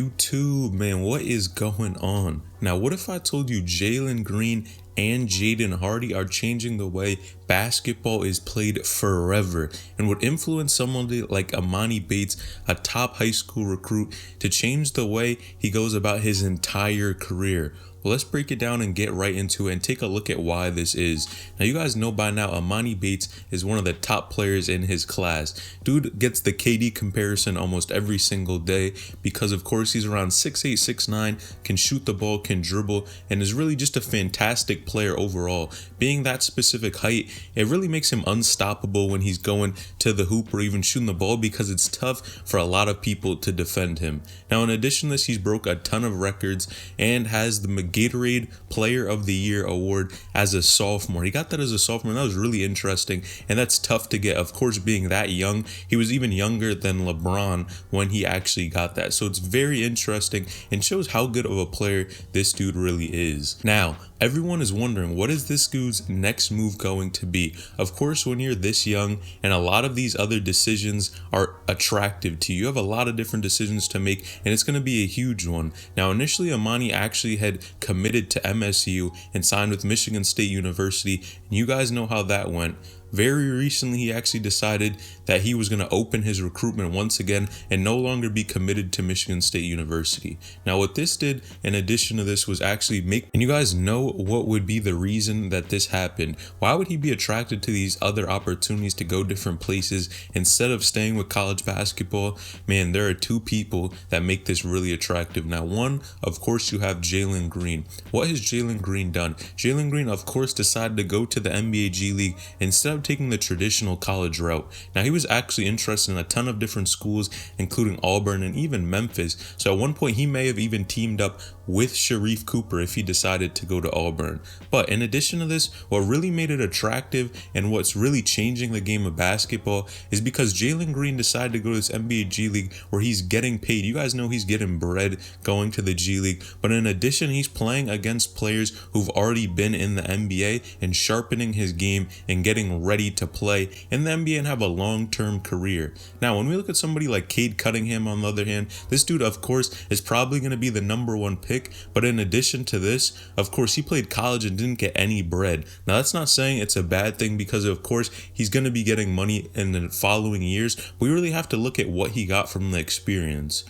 YouTube, man, what is going on? Now, what if I told you Jalen Green and Jaden Hardy are changing the way basketball is played forever and would influence someone like EMONI Bates, a top high school recruit, to change the way he goes about his entire career? Well, let's break it down and get right into it and take a look at why this is. Now, you guys know by now EMONI Bates is one of the top players in his class. Dude gets the KD comparison almost every single day because, of course, he's around 6'8", 6'9", can shoot the ball, can dribble, and is really just a fantastic player overall. Being that specific height, it really makes him unstoppable when he's going to the hoop or even shooting the ball because it's tough for a lot of people to defend him. Now, in addition to this, he's broke a ton of records and has the Gatorade Player of the Year award as a sophomore. He got that as a sophomore, and that was really interesting, and that's tough to get. Of course, being that young, he was even younger than LeBron when he actually got that. So it's very interesting and shows how good of a player this dude really is. Now, everyone is wondering, what is this dude's next move going to be? Of course, when you're this young and a lot of these other decisions are attractive to you, you have a lot of different decisions to make, and it's going to be a huge one. Now, initially, EMONI actually had committed to MSU and signed with Michigan State University, and you guys know how that went. Very recently, he actually decided that he was going to open his recruitment once again and no longer be committed to Michigan State University. Now, what this did, in addition to this, was actually and you guys know what would be the reason that this happened. Why would he be attracted to these other opportunities to go different places instead of staying with college basketball? Man, there are two people that make this really attractive. Now, one, of course, you have Jalen Green. What has Jalen Green done? Jalen Green, of course, decided to go to the NBA G League instead of taking the traditional college route. Now, he was actually interested in a ton of different schools, including Auburn and even Memphis. So at one point, he may have even teamed up with Sharif Cooper if he decided to go to Auburn. But in addition to this, what really made it attractive and what's really changing the game of basketball is because Jalen Green decided to go to this NBA G League where he's getting paid. You guys know he's getting bread going to the G League, but in addition, he's playing against players who've already been in the NBA and sharpening his game and getting ready to play in the NBA and have a long-term career. Now, when we look at somebody like Cade Cunningham, on the other hand, this dude, of course, is probably going to be the #1 pick, but in addition to this, of course, he played college and didn't get any bread. Now, that's not saying it's a bad thing because, of course, he's going to be getting money in the following years. We really have to look at what he got from the experience.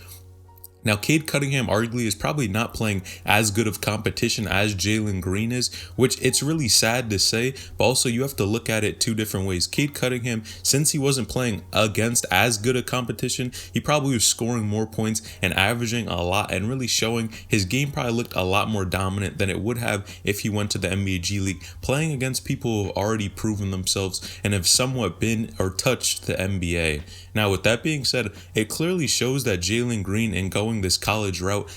Now, Cade Cunningham arguably is probably not playing as good of competition as Jalen Green is, which it's really sad to say, but also you have to look at it two different ways. Cade Cunningham, since he wasn't playing against as good a competition, he probably was scoring more points and averaging a lot and really showing his game probably looked a lot more dominant than it would have if he went to the NBA G League, playing against people who have already proven themselves and have somewhat been or touched the NBA. Now, with that being said, it clearly shows that Jalen Green and going this college route,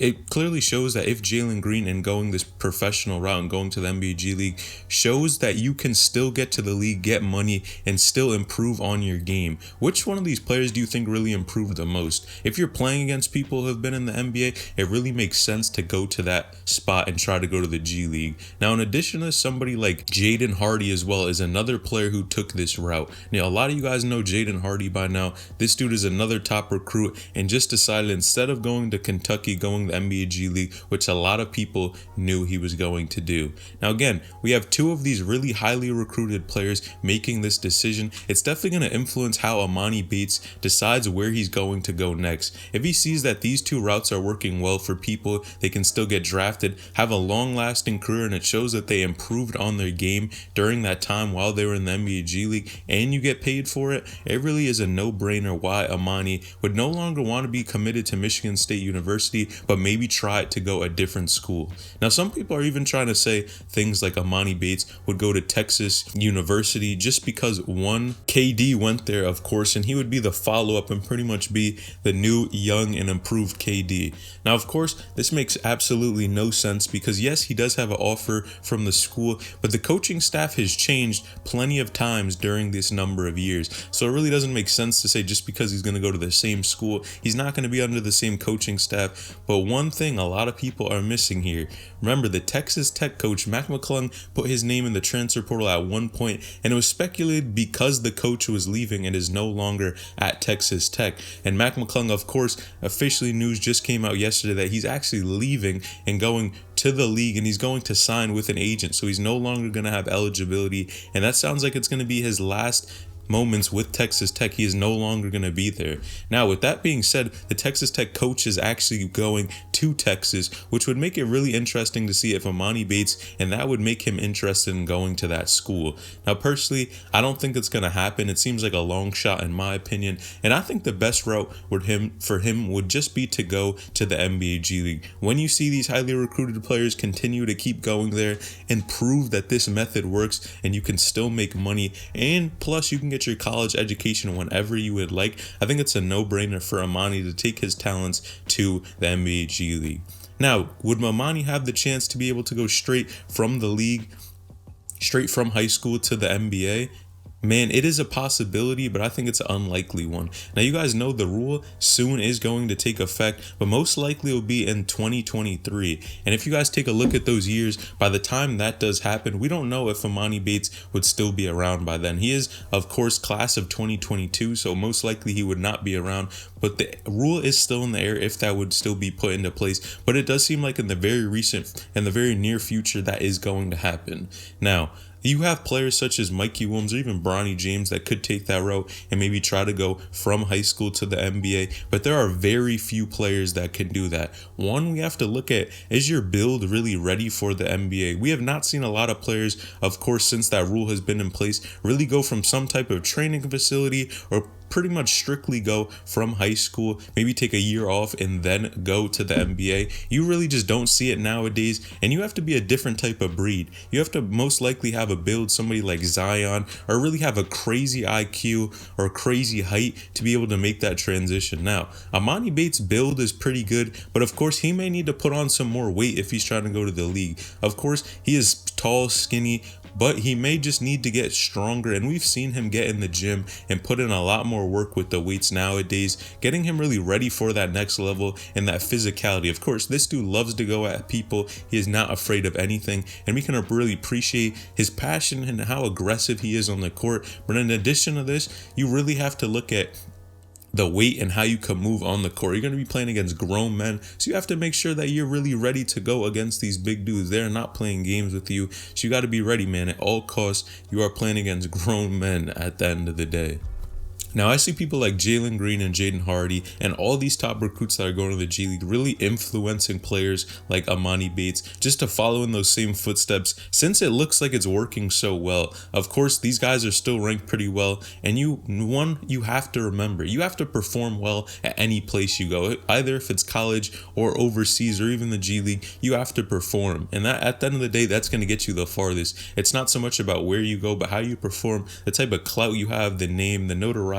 it clearly shows that if Jalen Green and going this professional route and going to the NBA G League shows that you can still get to the league, get money, and still improve on your game. Which one of these players do you think really improved the most? If you're playing against people who have been in the NBA, it really makes sense to go to that spot and try to go to the G League. Now, in addition to somebody like Jaden Hardy as well is another player who took this route. Now, a lot of you guys know Jaden Hardy by now. This dude is another top recruit and just decided instead of going to Kentucky, going the NBA G League, which a lot of people knew he was going to do. Now, again, we have two of these really highly recruited players making this decision. It's definitely going to influence how EMONI Bates decides where he's going to go next. If he sees that these two routes are working well for people, they can still get drafted, have a long-lasting career, and it shows that they improved on their game during that time while they were in the NBA G League, and you get paid for it, it really is a no-brainer why EMONI would no longer want to be committed to Michigan State University, but maybe try to go a different school. Now, some people are even trying to say things like EMONI Bates would go to Texas University just because one, KD went there, of course, and he would be the follow-up and pretty much be the new, young, and improved KD. Now, of course, this makes absolutely no sense because, yes, he does have an offer from the school, but the coaching staff has changed plenty of times during this number of years. So it really doesn't make sense to say just because he's going to go to the same school, he's not going to be under the same coaching staff. But one thing a lot of people are missing here. Remember, the Texas Tech coach, Mac McClung, put his name in the transfer portal at one point, and it was speculated because the coach was leaving and is no longer at Texas Tech. And Mac McClung, of course, officially news just came out yesterday that he's actually leaving and going to the league, and he's going to sign with an agent. So he's no longer going to have eligibility, and that sounds like it's going to be his last moments with Texas Tech. He is no longer going to be there. Now, with that being said, the Texas Tech coach is actually going to Texas, which would make it really interesting to see if EMONI Bates, and that would make him interested in going to that school. Now, personally, I don't think it's going to happen. It seems like a long shot in my opinion, and I think the best route for him would just be to go to the NBA G League. When you see these highly recruited players continue to keep going there and prove that this method works and you can still make money, and plus you can get your college education whenever you would like, I think it's a no-brainer for EMONI to take his talents to the NBA G League. Now, would EMONI have the chance to be able to go straight from the league, straight from high school to the NBA? Man, it is a possibility, but I think it's an unlikely one. Now, you guys know the rule soon is going to take effect, but most likely it will be in 2023. And if you guys take a look at those years, by the time that does happen, we don't know if EMONI Bates would still be around by then. He is, of course, class of 2022, so most likely he would not be around. But the rule is still in the air if that would still be put into place. But it does seem like in the very near future, that is going to happen. Now, you have players such as Mikey Williams or even Bronny James that could take that route and maybe try to go from high school to the NBA, but there are very few players that can do that. One, we have to look at, is your build really ready for the NBA? We have not seen a lot of players, of course, since that rule has been in place, really go from some type of training facility or pretty much strictly go from high school, maybe take a year off and then go to the NBA. You really just don't see it nowadays, and you have to be a different type of breed. You have to most likely have a build, somebody like Zion, or really have a crazy IQ or crazy height to be able to make that transition. Now, EMONI Bates' build is pretty good, but of course he may need to put on some more weight if he's trying to go to the league. Of course, he is tall, skinny, but he may just need to get stronger, and we've seen him get in the gym and put in a lot more work with the weights nowadays, getting him really ready for that next level and that physicality. Of course, this dude loves to go at people. He is not afraid of anything, and we can really appreciate his passion and how aggressive he is on the court. But in addition to this, you really have to look at the weight and how you can move on the court. You're going to be playing against grown men, so you have to make sure that you're really ready to go against these big dudes. They're not playing games with you, so you got to be ready, man. At all costs, you are playing against grown men at the end of the day. Now, I see people like JALEN Green and Jaden Hardy and all these top recruits that are going to the G League really influencing players like EMONI Bates just to follow in those same footsteps, since it looks like it's working so well. Of course, these guys are still ranked pretty well, and you have to remember, you have to perform well at any place you go, either if it's college or overseas or even the G League. You have to perform, and that at the end of the day, that's going to get you the farthest. It's not so much about where you go, but how you perform, the type of clout you have, the name, the notoriety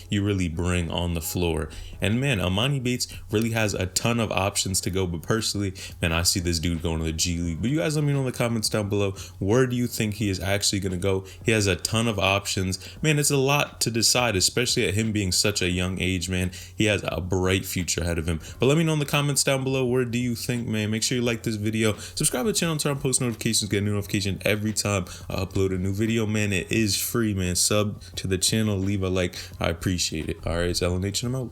you really bring on the floor. And man, EMONI Bates really has a ton of options to go, but personally, man, I see this dude going to the G League. But you guys let me know in the comments down below, where do you think he is actually going to go? He has a ton of options. Man, it's a lot to decide, especially at him being such a young age, man. He has a bright future ahead of him. But let me know in the comments down below, where do you think, man? Make sure you like this video, subscribe to the channel, turn on post notifications, get a new notification every time I upload a new video, man. It is free, man. Sub to the channel, leave a like. I appreciate it. All right, it's LNH and I'm out.